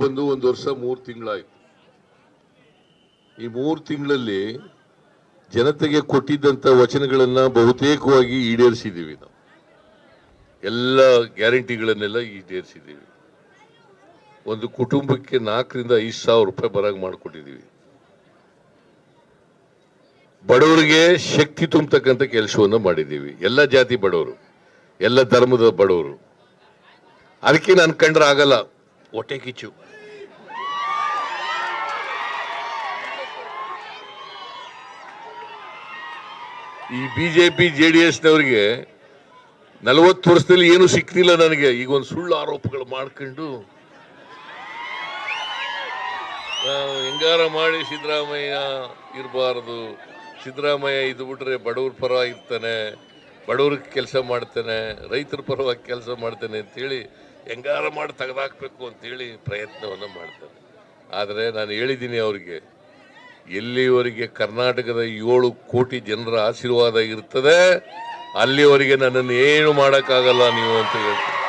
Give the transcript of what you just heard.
ಬಂದು ಒಂದು ವರ್ಷ 3 ತಿಂಗಳಾಯ್ತು. ಈ 3 ತಿಂಗಳಲ್ಲಿ ಜನತೆಗೆ ಕೊಟ್ಟಿದ್ದಂತ ವಚನಗಳನ್ನ ಬಹುತೇಕವಾಗಿ ಈಡೇರಿಸಿದ್ದೀವಿ. ನಾವು ಎಲ್ಲ ಗ್ಯಾರಂಟಿಗಳನ್ನೆಲ್ಲ ಈಡೇರಿಸಿದ್ದೀವಿ. ಒಂದು ಕುಟುಂಬಕ್ಕೆ 4 ರಿಂದ 5 ಸಾವಿರ ರೂಪಾಯಿ ಬರಾಗ ಮಾಡಿಕೊಟ್ಟಿದ್ದೀವಿ. ಬಡವರಿಗೆ ಶಕ್ತಿ ತುಂಬತಕ್ಕಂಥ ಕೆಲಸವನ್ನು ಮಾಡಿದ್ದೀವಿ. ಎಲ್ಲ ಜಾತಿ ಬಡವರು, ಎಲ್ಲ ಧರ್ಮದ ಬಡವರು. ಅದಕ್ಕೆ ನಾನು ಕಂಡ್ರೆ ಆಗಲ್ಲ, ಹೊಟ್ಟೆ ಕಿಚ್ಚು. ಈ ಬಿಜೆಪಿ ಜೆಡಿಎಸ್ನವರಿಗೆ 40 ವರ್ಷದಲ್ಲಿ ಏನು ಸಿಕ್ತಿಲ್ಲ ನನಗೆ. ಈಗ ಒಂದು ಸುಳ್ಳು ಆರೋಪಗಳು ಮಾಡ್ಕೊಂಡು ಹೆಂಗಾರ ಮಾಡಿ ಸಿದ್ದರಾಮಯ್ಯ ಇರಬಾರದು, ಸಿದ್ದರಾಮಯ್ಯ ಇದು ಬಿಟ್ರೆ ಬಡವ್ರ ಪರ ಇರ್ತಾನೆ, ಬಡವ್ರಿಗೆ ಕೆಲಸ ಮಾಡ್ತಾನೆ, ರೈತರ ಪರವಾಗಿ ಕೆಲಸ ಮಾಡ್ತಾನೆ ಅಂತೇಳಿ ಹೆಂಗಾರ ಮಾಡಿ ತೆಗೆದಾಕ್ಬೇಕು ಅಂತೇಳಿ ಪ್ರಯತ್ನವನ್ನು ಮಾಡ್ತಾನೆ. ಆದರೆ ನಾನು ಹೇಳಿದ್ದೀನಿ ಅವ್ರಿಗೆ, ಎಲ್ಲಿವರೆಗೆ ಕರ್ನಾಟಕದ 7 ಕೋಟಿ ಜನರ ಆಶೀರ್ವಾದ ಇರ್ತದೆ ಅಲ್ಲಿವರೆಗೆ ನನ್ನನ್ನು ಏನು ಮಾಡೋಕ್ಕಾಗಲ್ಲ ನೀವು ಅಂತ ಹೇಳ್ತೀನಿ.